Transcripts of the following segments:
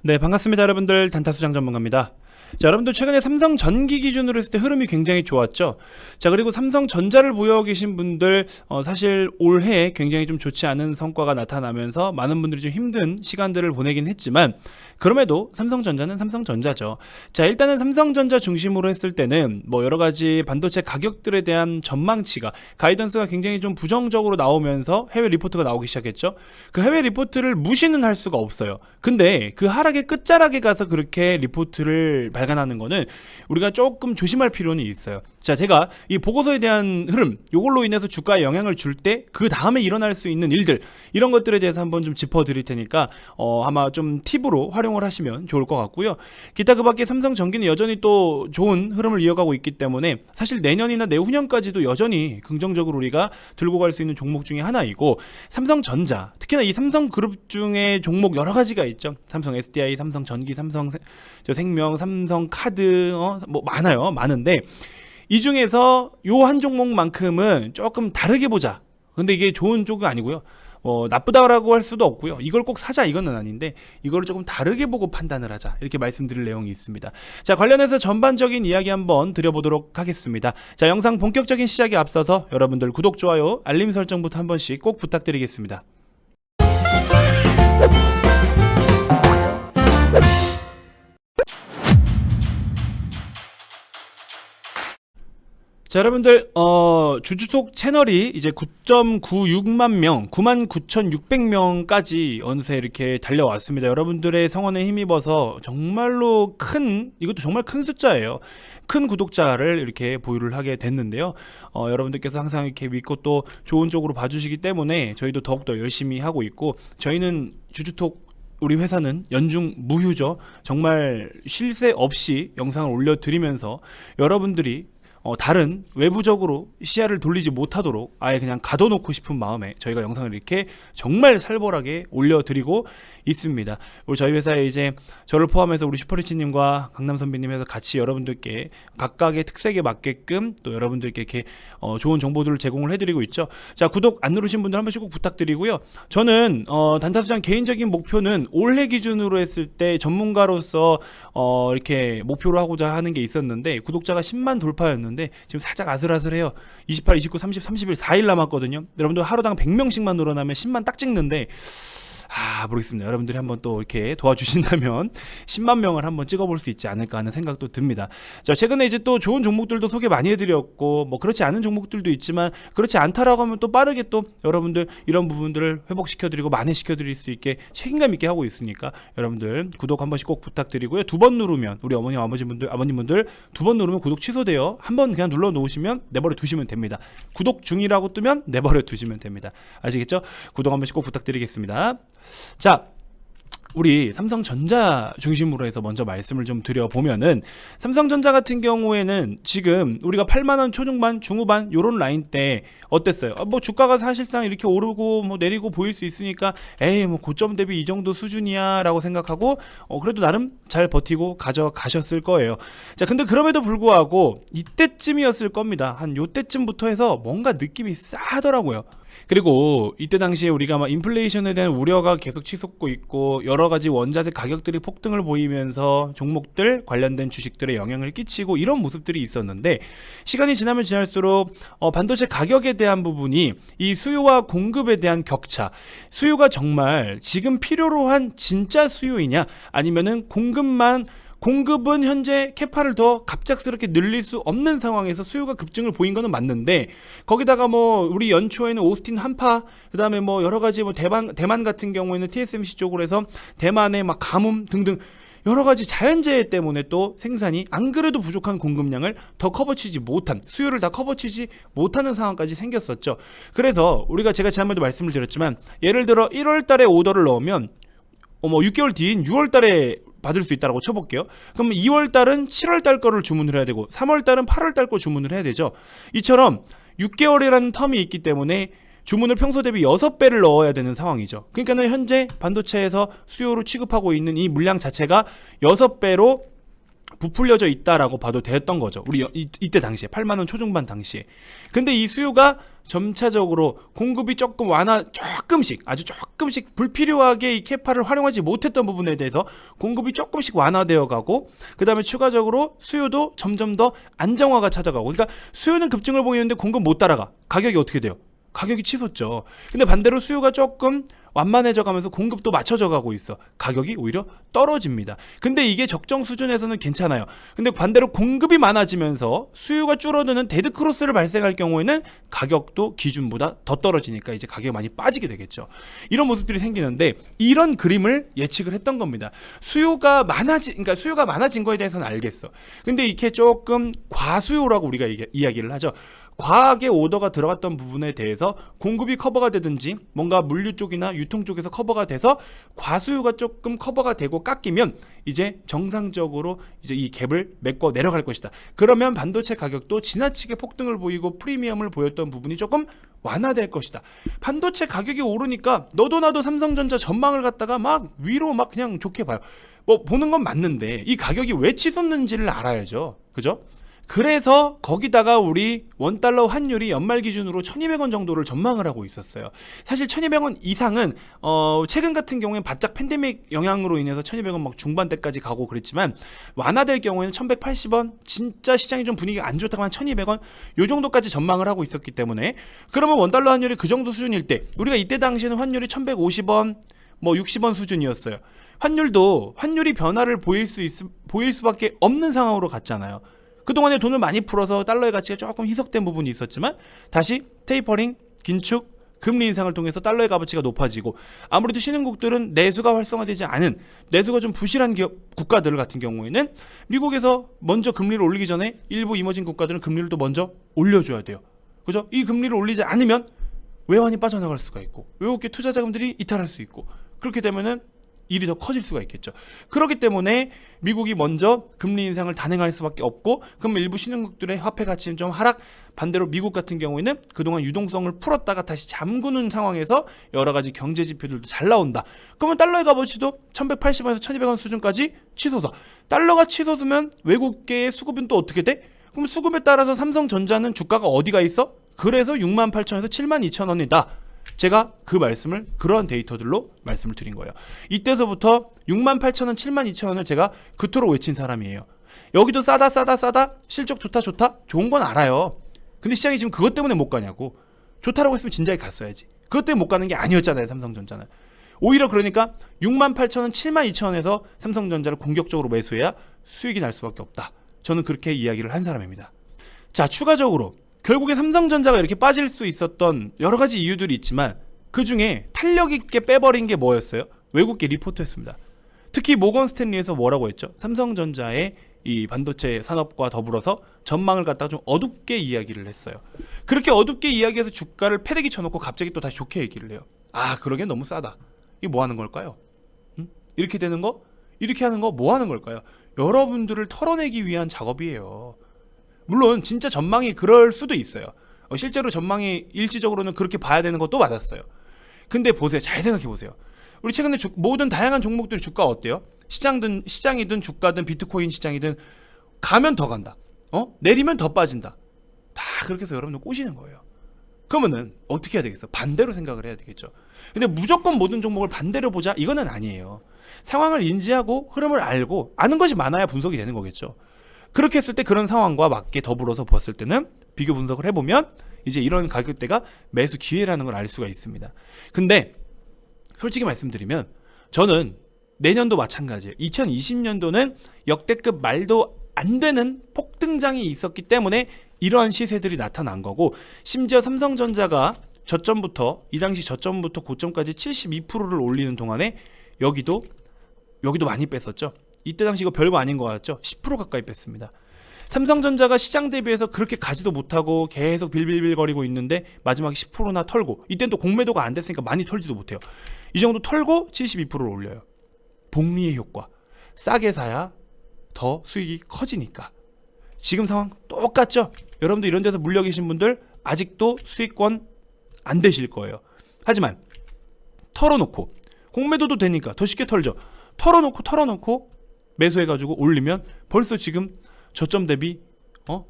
네, 반갑습니다. 여러분들. 단타수장 전문가입니다. 자, 여러분들 최근에 삼성 전기 기준으로 했을 때 흐름이 굉장히 좋았죠. 자, 그리고 삼성전자를 보유하고 계신 분들 사실 올해 굉장히 좀 좋지 않은 성과가 나타나면서 많은 분들이 좀 힘든 시간들을 보내긴 했지만, 그럼에도 삼성전자는 삼성전자죠. 자, 일단은 삼성전자 중심으로 했을 때는 뭐 여러 가지 반도체 가격들에 대한 전망치가, 가이던스가 굉장히 좀 부정적으로 나오면서 해외 리포트가 나오기 시작했죠. 그 해외 리포트를 무시는 할 수가 없어요. 근데 그 하락의 끝자락에 가서 그렇게 리포트를 발간하는 거는 우리가 조금 조심할 필요는 있어요. 자, 제가 이 보고서에 대한 흐름, 요걸로 인해서 주가에 영향을 줄 때 그 다음에 일어날 수 있는 일들, 이런 것들에 대해서 한번 좀 짚어 드릴 테니까 아마 좀 팁으로 활용을 하시면 좋을 것 같고요. 기타 그 밖에 삼성전기는 여전히 또 좋은 흐름을 이어가고 있기 때문에 사실 내년이나 내후년까지도 여전히 긍정적으로 우리가 들고 갈 수 있는 종목 중에 하나이고, 삼성전자, 특히나 이 삼성그룹 중에 종목 여러 가지가 있죠. 삼성 SDI, 삼성전기, 삼성생명, 삼성카드, 뭐 많은데 이 중에서 요 한 종목만큼은 조금 다르게 보자. 근데 이게 좋은 쪽은 아니고요. 나쁘다라고 할 수도 없고요. 이걸 꼭 사자 이거는 아닌데, 이거를 조금 다르게 보고 판단을 하자, 이렇게 말씀드릴 내용이 있습니다. 자, 관련해서 전반적인 이야기 한번 드려보도록 하겠습니다. 자, 영상 본격적인 시작에 앞서서 여러분들 구독, 좋아요, 알림 설정부터 한 번씩 꼭 부탁드리겠습니다. 자, 여러분들 주주속 채널이 이제 9.96만 명, 99,600명까지 어느새 이렇게 달려왔습니다. 여러분들의 성원에 힘입어서 정말로 이것도 정말 큰 숫자예요. 큰 구독자를 이렇게 보유를 하게 됐는데요. 여러분들께서 항상 이렇게 믿고 또 좋은 쪽으로 봐주시기 때문에 저희도 더욱더 열심히 하고 있고, 저희는 주주톡, 우리 회사는 연중 무휴죠. 정말 쉴 새 없이 영상을 올려드리면서 여러분들이 다른 외부적으로 시야를 돌리지 못하도록 아예 그냥 가둬놓고 싶은 마음에 저희가 영상을 이렇게 정말 살벌하게 올려드리고 있습니다. 우리 저희 회사에 이제 저를 포함해서 우리 슈퍼리치님과 강남 선배님 해서 같이 여러분들께 각각의 특색에 맞게끔 또 여러분들께 이렇게 좋은 정보들을 제공을 해드리고 있죠. 자, 구독 안 누르신 분들 한 번씩 꼭 부탁드리고요. 저는 단타수장 개인적인 목표는 올해 기준으로 했을 때 전문가로서 이렇게 목표로 하고자 하는 게 있었는데, 구독자가 10만 돌파였는데 지금 살짝 아슬아슬해요. 28, 29, 30, 30일 4일 남았거든요. 여러분들 하루당 100명씩만 늘어나면 10만 딱 찍는데, 모르겠습니다. 여러분들이 한번 또 이렇게 도와주신다면 10만 명을 한번 찍어볼 수 있지 않을까 하는 생각도 듭니다. 자, 최근에 이제 또 좋은 종목들도 소개 많이 해드렸고, 뭐 그렇지 않은 종목들도 있지만, 그렇지 않다라고 하면 또 빠르게 또 여러분들 이런 부분들을 회복시켜드리고 만회시켜드릴 수 있게 책임감 있게 하고 있으니까 여러분들 구독 한 번씩 꼭 부탁드리고요. 2번 누르면, 우리 어머님, 아버님분들 2번 누르면 구독 취소돼요. 한번 그냥 눌러 놓으시면 내버려 두시면 됩니다. 구독 중이라고 뜨면 내버려 두시면 됩니다. 아시겠죠? 구독 한 번씩 꼭 부탁드리겠습니다. 자, 우리 삼성전자 중심으로 해서 먼저 말씀을 좀 드려보면은, 삼성전자 같은 경우에는 지금 우리가 8만원 초중반, 중후반 요런 라인 때 어땠어요? 뭐 주가가 사실상 이렇게 오르고 뭐 내리고 보일 수 있으니까 에이 뭐 고점 대비 이 정도 수준이야 라고 생각하고 그래도 나름 잘 버티고 가져가셨을 거예요. 자, 근데 그럼에도 불구하고 이때쯤이었을 겁니다. 한 요때쯤부터 해서 뭔가 느낌이 싸하더라고요. 그리고 이때 당시에 우리가 막 인플레이션에 대한 우려가 계속 치솟고 있고, 여러 가지 원자재 가격들이 폭등을 보이면서 종목들 관련된 주식들에 영향을 끼치고 이런 모습들이 있었는데, 시간이 지나면 지날수록 반도체 가격에 대한 부분이 이 수요와 공급에 대한 격차, 수요가 정말 지금 필요로 한 진짜 수요이냐, 아니면은 공급은 현재 캐파를 더 갑작스럽게 늘릴 수 없는 상황에서 수요가 급증을 보인 거는 맞는데, 거기다가 뭐 우리 연초에는 오스틴 한파, 그 다음에 뭐 여러 가지 뭐 대만 같은 경우에는 TSMC 쪽으로 해서 대만의 막 가뭄 등등 여러 가지 자연재해 때문에 또 생산이 안 그래도 부족한 공급량을 더 커버치지 못한, 수요를 다 커버치지 못하는 상황까지 생겼었죠. 그래서 우리가 제가 지난번에도 말씀을 드렸지만, 예를 들어 1월 달에 오더를 넣으면 6개월 뒤인 6월 달에 받을 수 있다고 쳐볼게요. 그럼 2월 달은 7월 달 거를 주문을 해야 되고, 3월 달은 8월 달 거 주문을 해야 되죠. 이처럼 6개월이라는 텀이 있기 때문에 주문을 평소 대비 6배를 넣어야 되는 상황이죠. 그러니까는 현재 반도체에서 수요로 취급하고 있는 이 물량 자체가 6배로 부풀려져 있다라고 봐도 되었던 거죠. 우리 이때 당시에 8만 원 초중반 당시에. 근데 이 수요가 점차적으로 공급이 조금 조금씩 아주 조금씩 불필요하게 이 캐파를 활용하지 못했던 부분에 대해서 공급이 조금씩 완화되어 가고, 그 다음에 추가적으로 수요도 점점 더 안정화가 찾아가고, 그러니까 수요는 급증을 보이는데 공급 못 따라가. 가격이 어떻게 돼요? 가격이 치솟죠. 근데 반대로 수요가 조금 완만해져 가면서 공급도 맞춰져 가고 있어. 가격이 오히려 떨어집니다. 근데 이게 적정 수준에서는 괜찮아요. 근데 반대로 공급이 많아지면서 수요가 줄어드는 데드크로스를 발생할 경우에는 가격도 기준보다 더 떨어지니까 이제 가격이 많이 빠지게 되겠죠. 이런 모습들이 생기는데, 이런 그림을 예측을 했던 겁니다. 그러니까 수요가 많아진 거에 대해서는 알겠어. 근데 이게 조금 과수요라고 우리가 이야기를 하죠. 과하게 오더가 들어갔던 부분에 대해서 공급이 커버가 되든지 뭔가 물류 쪽이나 유통 쪽에서 커버가 돼서 과수요가 조금 커버가 되고 깎이면 이제 정상적으로 이제 이 갭을 메꿔 내려갈 것이다. 그러면 반도체 가격도 지나치게 폭등을 보이고 프리미엄을 보였던 부분이 조금 완화될 것이다. 반도체 가격이 오르니까 너도 나도 삼성전자 전망을 갖다가 막 위로 막 그냥 좋게 봐요. 뭐 보는 건 맞는데 이 가격이 왜 치솟는지를 알아야죠. 그죠? 그래서 거기다가 우리 원달러 환율이 연말 기준으로 1200원 정도를 전망을 하고 있었어요. 사실 1200원 이상은 최근 같은 경우에는 바짝 팬데믹 영향으로 인해서 1200원 막 중반대까지 가고 그랬지만, 완화될 경우에는 1180원, 진짜 시장이 좀 분위기가 안 좋다고 한 1200원 요 정도까지 전망을 하고 있었기 때문에, 그러면 원달러 환율이 그 정도 수준일 때 우리가 이때 당시에는 환율이 1150원 뭐 60원 수준이었어요. 환율이 변화를 보일 수밖에 없는 상황으로 갔잖아요. 그동안에 돈을 많이 풀어서 달러의 가치가 조금 희석된 부분이 있었지만, 다시 테이퍼링, 긴축, 금리 인상을 통해서 달러의 값어치가 높아지고, 아무래도 신흥국들은 내수가 활성화되지 않은, 내수가 좀 부실한 국가들 같은 경우에는 미국에서 먼저 금리를 올리기 전에 일부 이머징 국가들은 금리를 또 먼저 올려줘야 돼요. 그죠? 이 금리를 올리지 않으면 외환이 빠져나갈 수가 있고, 외국계 투자 자금들이 이탈할 수 있고, 그렇게 되면은 일이 더 커질 수가 있겠죠. 그렇기 때문에 미국이 먼저 금리 인상을 단행할 수밖에 없고, 그럼 일부 신흥국들의 화폐 가치는 좀 하락, 반대로 미국 같은 경우에는 그동안 유동성을 풀었다가 다시 잠그는 상황에서 여러 가지 경제 지표들도 잘 나온다. 그러면 달러의 값어치도 1180원에서 1200원 수준까지 치솟아. 달러가 치솟으면 외국계의 수급은 또 어떻게 돼? 그럼 수급에 따라서 삼성전자는 주가가 어디가 있어? 그래서 68,000원에서 72,000원이다. 제가 그 말씀을 그러한 데이터들로 말씀을 드린 거예요. 이때서부터 68,000원, 72,000원을 제가 그토록 외친 사람이에요. 여기도 싸다 실적 좋다 좋은 건 알아요. 근데 시장이 지금 그것 때문에 못 가냐고. 좋다라고 했으면 진작에 갔어야지. 그것 때문에 못 가는 게 아니었잖아요, 삼성전자는. 오히려 그러니까 68,000원, 72,000원에서 삼성전자를 공격적으로 매수해야 수익이 날 수밖에 없다. 저는 그렇게 이야기를 한 사람입니다. 자, 추가적으로 결국에 삼성전자가 이렇게 빠질 수 있었던 여러 가지 이유들이 있지만, 그 중에 탄력 있게 빼버린 게 뭐였어요? 외국계 리포트였습니다. 특히 모건 스탠리에서 뭐라고 했죠? 삼성전자의 이 반도체 산업과 더불어서 전망을 갖다가 좀 어둡게 이야기를 했어요. 그렇게 어둡게 이야기해서 주가를 패대기 쳐놓고 갑자기 또 다시 좋게 얘기를 해요. 아, 그러게 너무 싸다. 이게 뭐 하는 걸까요? 이렇게 되는 거? 이렇게 하는 거 뭐 하는 걸까요? 여러분들을 털어내기 위한 작업이에요. 물론 진짜 전망이 그럴 수도 있어요. 실제로 전망이 일시적으로는 그렇게 봐야 되는 것도 맞았어요. 근데 보세요. 잘 생각해 보세요. 우리 최근에 모든 다양한 종목들 주가 어때요? 시장이든 주가든 비트코인 시장이든 가면 더 간다. 내리면 더 빠진다. 다 그렇게 해서 여러분들 꼬시는 거예요. 그러면은 어떻게 해야 되겠어? 반대로 생각을 해야 되겠죠. 근데 무조건 모든 종목을 반대로 보자, 이거는 아니에요. 상황을 인지하고 흐름을 알고 아는 것이 많아야 분석이 되는 거겠죠. 그렇게 했을 때 그런 상황과 맞게 더불어서 봤을 때는 비교 분석을 해보면 이제 이런 가격대가 매수 기회라는 걸 알 수가 있습니다. 근데 솔직히 말씀드리면 저는 내년도 마찬가지예요. 2020년도는 역대급 말도 안 되는 폭등장이 있었기 때문에 이러한 시세들이 나타난 거고, 심지어 삼성전자가 이 당시 저점부터 고점까지 72%를 올리는 동안에 여기도 많이 뺐었죠. 이때 당시 이거 별거 아닌 것 같죠? 10% 가까이 뺐습니다. 삼성전자가 시장 대비해서 그렇게 가지도 못하고 계속 빌빌빌거리고 있는데 마지막에 10%나 털고, 이때는 또 공매도가 안 됐으니까 많이 털지도 못해요. 이 정도 털고 72%를 올려요. 복리의 효과. 싸게 사야 더 수익이 커지니까. 지금 상황 똑같죠? 여러분들 이런 데서 물려 계신 분들 아직도 수익권 안 되실 거예요. 하지만 털어놓고, 공매도도 되니까 더 쉽게 털죠. 털어놓고 매수해가지고 올리면 벌써 지금 저점 대비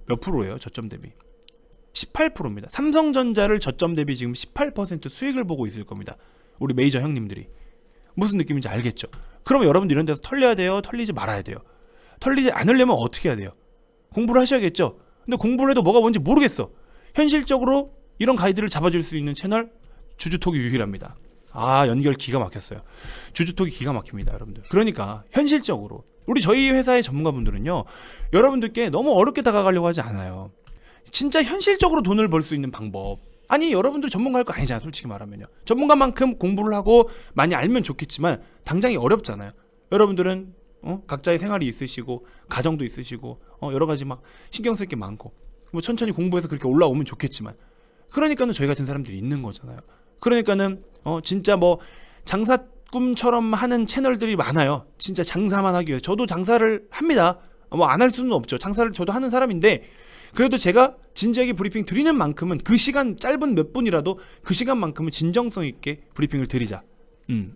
몇 프로예요? 저점 대비 18%입니다. 삼성전자를 저점 대비 지금 18% 수익을 보고 있을 겁니다. 우리 메이저 형님들이. 무슨 느낌인지 알겠죠? 그러면 여러분들 이런 데서 털려야 돼요? 털리지 말아야 돼요? 털리지 않으려면 어떻게 해야 돼요? 공부를 하셔야겠죠? 근데 공부를 해도 뭐가 뭔지 모르겠어. 현실적으로 이런 가이드를 잡아줄 수 있는 채널 주주톡이 유일합니다. 연결 기가 막혔어요. 주주톡이 기가 막힙니다, 여러분들. 그러니까 현실적으로 저희 회사의 전문가분들은요, 여러분들께 너무 어렵게 다가가려고 하지 않아요. 진짜 현실적으로 돈을 벌 수 있는 방법. 아니, 여러분들 전문가일 거 아니잖아, 솔직히 말하면요. 전문가만큼 공부를 하고 많이 알면 좋겠지만 당장이 어렵잖아요. 여러분들은 각자의 생활이 있으시고 가정도 있으시고 여러 가지 막 신경 쓸 게 많고 뭐 천천히 공부해서 그렇게 올라오면 좋겠지만, 그러니까는 저희 같은 사람들이 있는 거잖아요. 그러니까는 진짜 뭐 장사 꿈처럼 하는 채널들이 많아요. 진짜 장사만 하기 위해서. 저도 장사를 합니다. 뭐 안 할 수는 없죠. 장사를 저도 하는 사람인데, 그래도 제가 진지하게 브리핑 드리는 만큼은 그 시간 짧은 몇 분이라도 그 시간만큼은 진정성 있게 브리핑을 드리자.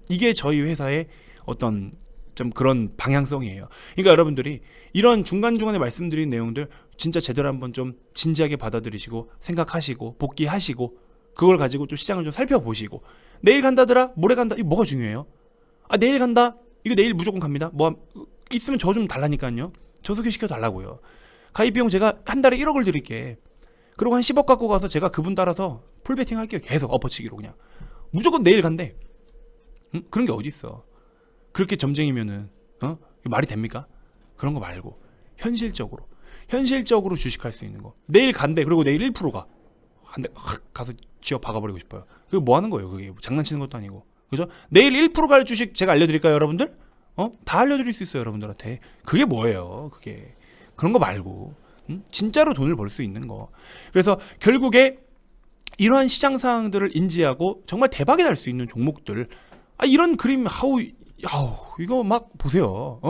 이게 저희 회사의 어떤 좀 그런 방향성이에요. 그러니까 여러분들이 이런 중간중간에 말씀드린 내용들 진짜 제대로 한번 좀 진지하게 받아들이시고 생각하시고 복귀하시고, 그걸 가지고 또 시장을 좀 살펴보시고, 내일 간다더라, 모레 간다, 이거 뭐가 중요해요? 내일 간다, 이거 내일 무조건 갑니다. 뭐 있으면 저 좀 달라니까요. 저 소개시켜 달라고요. 가입 비용 제가 한 달에 1억을 드릴게. 그리고 한 10억 갖고 가서 제가 그분 따라서 풀베팅 할게요. 계속 엎어치기로 그냥. 무조건 내일 간대. 그런 게 어디 있어? 그렇게 점쟁이면은 말이 됩니까? 그런 거 말고 현실적으로 주식할 수 있는 거. 내일 간대. 그리고 내일 1%가 한 대 가서 쥐어 박아버리고 싶어요. 그게 뭐 하는 거예요? 그게 장난치는 것도 아니고, 그죠? 내일 1% 갈 주식 제가 알려드릴까요, 여러분들? 다 알려드릴 수 있어요, 여러분들한테. 그게 뭐예요? 그게 그런 거 말고 진짜로 돈을 벌 수 있는 거. 그래서 결국에 이러한 시장 상황들을 인지하고 정말 대박이 날 수 있는 종목들. 이런 그림 이거 막 보세요.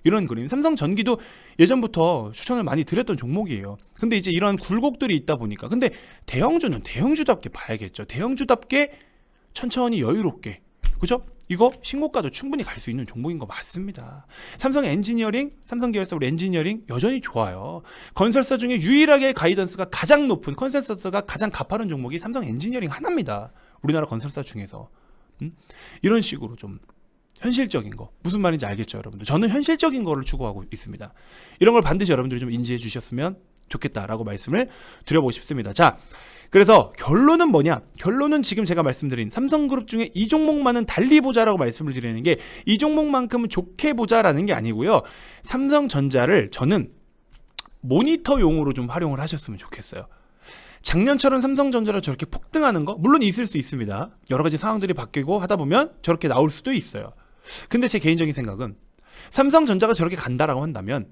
이런 그림. 삼성전기도 예전부터 추천을 많이 드렸던 종목이에요. 근데 이제 이런 굴곡들이 있다 보니까, 근데 대형주는 대형주답게 봐야겠죠. 대형주답게 천천히 여유롭게, 그죠? 이거 신고가도 충분히 갈 수 있는 종목인 거 맞습니다. 삼성 엔지니어링, 삼성 계열사 우리 엔지니어링 여전히 좋아요. 건설사 중에 유일하게 가이던스가 가장 높은, 컨센서스가 가장 가파른 종목이 삼성 엔지니어링 하나입니다. 우리나라 건설사 중에서. 이런 식으로 좀 현실적인 거, 무슨 말인지 알겠죠, 여러분들? 저는 현실적인 거를 추구하고 있습니다. 이런 걸 반드시 여러분들이 좀 인지해 주셨으면 좋겠다라고 말씀을 드려보고 싶습니다. 자, 그래서 결론은 뭐냐? 결론은 지금 제가 말씀드린 삼성그룹 중에 이 종목만은 달리 보자라고 말씀을 드리는 게, 이 종목만큼은 좋게 보자라는 게 아니고요. 삼성전자를 저는 모니터용으로 좀 활용을 하셨으면 좋겠어요. 작년처럼 삼성전자를 저렇게 폭등하는 거 물론 있을 수 있습니다. 여러 가지 상황들이 바뀌고 하다 보면 저렇게 나올 수도 있어요. 근데 제 개인적인 생각은 삼성전자가 저렇게 간다라고 한다면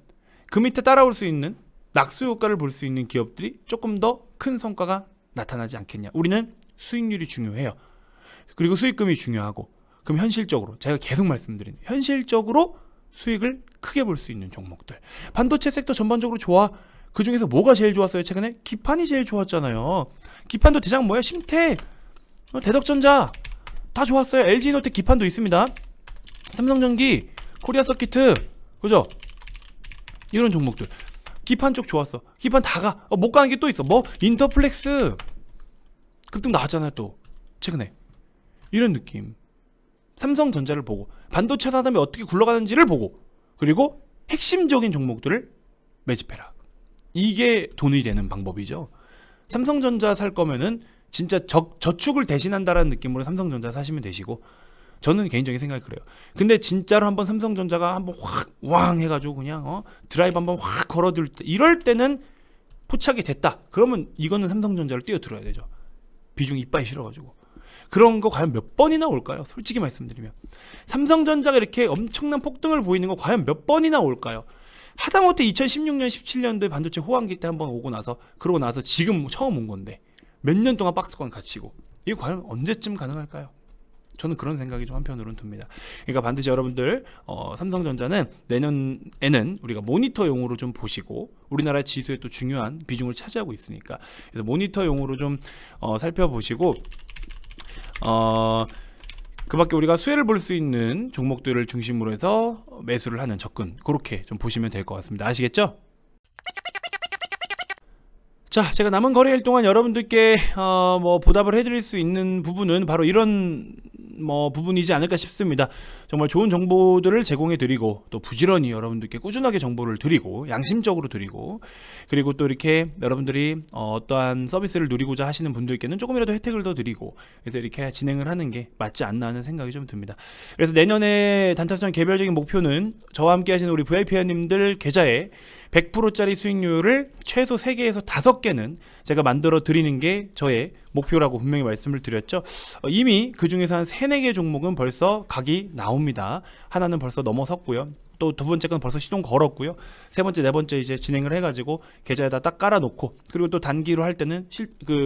그 밑에 따라올 수 있는 낙수 효과를 볼 수 있는 기업들이 조금 더 큰 성과가 나타나지 않겠냐. 우리는 수익률이 중요해요. 그리고 수익금이 중요하고, 그럼 현실적으로 제가 계속 말씀드린 현실적으로 수익을 크게 볼 수 있는 종목들. 반도체 섹터 전반적으로 좋아. 그 중에서 뭐가 제일 좋았어요? 최근에 기판이 제일 좋았잖아요. 기판도 대장 뭐야? 심태, 대덕전자 다 좋았어요. LG노텍 기판도 있습니다. 삼성전기, 코리아서키트, 그죠? 이런 종목들 기판 쪽 좋았어. 기판 다가 못 가는 게 또 있어. 뭐 인터플렉스 급등 나왔잖아요. 또 최근에 이런 느낌. 삼성전자를 보고 반도체 산업이 어떻게 굴러가는지를 보고, 그리고 핵심적인 종목들을 매집해라. 이게 돈이 되는 방법이죠. 삼성전자 살 거면은 진짜 저축을 대신한다라는 느낌으로 삼성전자 사시면 되시고, 저는 개인적인 생각이 그래요. 근데 진짜로 한번 삼성전자가 한번 확 왕 해가지고 그냥 드라이브 한번 확 걸어들 때, 이럴 때는 포착이 됐다. 그러면 이거는 삼성전자를 뛰어들어야 되죠. 비중 이빠이 실어가지고. 그런 거 과연 몇 번이나 올까요? 솔직히 말씀드리면 삼성전자가 이렇게 엄청난 폭등을 보이는 거 과연 몇 번이나 올까요? 하다못해 2016년 17년도에 반도체 호황기 때 한번 오고 나서, 그러고 나서 지금 처음 온 건데 몇 년 동안 박스권 갇히고, 이게 과연 언제쯤 가능할까요? 저는 그런 생각이 좀 한편으로는 듭니다. 그러니까 반드시 여러분들 삼성전자는 내년에는 우리가 모니터용으로 좀 보시고, 우리나라 지수에 또 중요한 비중을 차지하고 있으니까, 그래서 모니터용으로 좀 살펴보시고, 그 밖에 우리가 수혜를 볼 수 있는 종목들을 중심으로 해서 매수를 하는 접근, 그렇게 좀 보시면 될 것 같습니다. 아시겠죠? 자, 제가 남은 거래일 동안 여러분들께 보답을 해드릴 수 있는 부분은 바로 이런 부분이지 않을까 싶습니다. 정말 좋은 정보들을 제공해 드리고, 또 부지런히 여러분들께 꾸준하게 정보를 드리고, 양심적으로 드리고, 그리고 또 이렇게 여러분들이 어떠한 서비스를 누리고자 하시는 분들께는 조금이라도 혜택을 더 드리고, 그래서 이렇게 진행을 하는 게 맞지 않나 하는 생각이 좀 듭니다. 그래서 내년에 단타수장 개별적인 목표는 저와 함께 하시는 우리 VIP님들 계좌에 100%짜리 수익률을 최소 3개에서 5개는 제가 만들어 드리는 게 저의 목표라고 분명히 말씀을 드렸죠. 이미 그 중에서 한 3, 4개 종목은 벌써 각이 나옵니다. 하나는 벌써 넘어섰고요. 또 두 번째 건 벌써 시동 걸었고요. 세 번째, 네 번째 이제 진행을 해가지고 계좌에다 딱 깔아놓고, 그리고 또 단기로 할 때는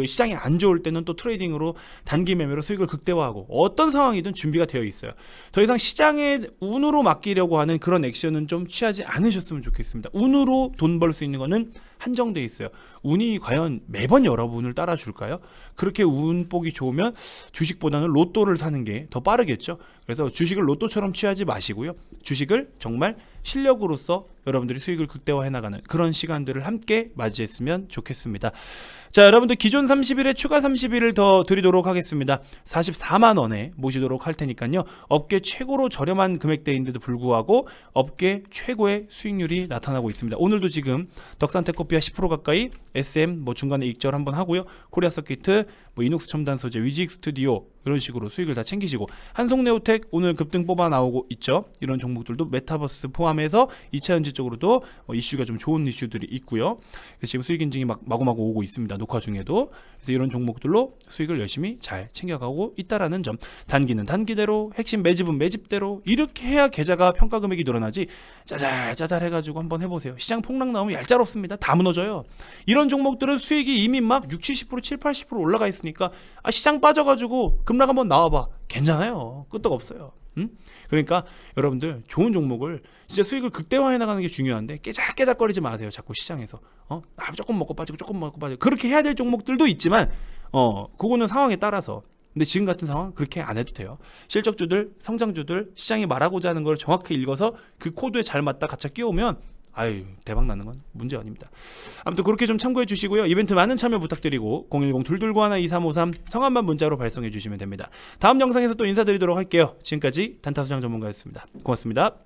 시장이 안 좋을 때는 또 트레이딩으로 단기 매매로 수익을 극대화하고, 어떤 상황이든 준비가 되어 있어요. 더 이상 시장의 운으로 맡기려고 하는 그런 액션은 좀 취하지 않으셨으면 좋겠습니다. 운으로 돈 벌 수 있는 거는 한정돼 있어요. 운이 과연 매번 여러분을 따라줄까요? 그렇게 운복이 좋으면 주식보다는 로또를 사는 게 더 빠르겠죠. 그래서 주식을 로또처럼 취하지 마시고요. 주식을 정말 실력으로서 여러분들이 수익을 극대화해 나가는 그런 시간들을 함께 맞이했으면 좋겠습니다. 자, 여러분들 기존 30일에 추가 30일을 더 드리도록 하겠습니다. 44만원에 모시도록 할 테니까요. 업계 최고로 저렴한 금액대인데도 불구하고 업계 최고의 수익률이 나타나고 있습니다. 오늘도 지금 덕산테크코피아 10% 가까이, SM 중간에 익절 한번 하고요. 코리아 서키트, 이녹스 첨단 소재, 위지익 스튜디오, 이런 식으로 수익을 다 챙기시고, 한송네오텍 오늘 급등 뽑아 나오고 있죠. 이런 종목들도 메타버스 포함해서 2차전지 쪽으로도 이슈가 좀 좋은 이슈들이 있고요. 그래서 지금 수익 인증이 마구마구 오고 있습니다. 녹화 중에도. 그래서 이런 종목들로 수익을 열심히 잘 챙겨가고 있다라는 점. 단기는 단기대로, 핵심 매집은 매집대로, 이렇게 해야 계좌가 평가 금액이 늘어나지, 짜잘짜잘 해가지고 한번 해보세요. 시장 폭락 나오면 얄짤없습니다. 다 무너져요. 이런 종목들은 수익이 이미 막 60, 70%, 7, 80% 올라가 있으니까, 시장 빠져가지고 급락 한번 나와봐. 괜찮아요. 끄떡없어요. 그러니까 여러분들 좋은 종목을 진짜 수익을 극대화해 나가는 게 중요한데, 깨작깨작거리지 마세요. 자꾸 시장에서 조금 먹고 빠지고 조금 먹고 빠지고, 그렇게 해야 될 종목들도 있지만 그거는 상황에 따라서. 근데 지금 같은 상황 그렇게 안 해도 돼요. 실적주들, 성장주들, 시장이 말하고자 하는 걸 정확히 읽어서 그 코드에 잘 맞다 갖다 끼우면 대박 나는 건 문제 아닙니다. 아무튼 그렇게 좀 참고해 주시고요. 이벤트 많은 참여 부탁드리고 010-221-2353 성함만 문자로 발송해 주시면 됩니다. 다음 영상에서 또 인사드리도록 할게요. 지금까지 단타수장 전문가였습니다. 고맙습니다.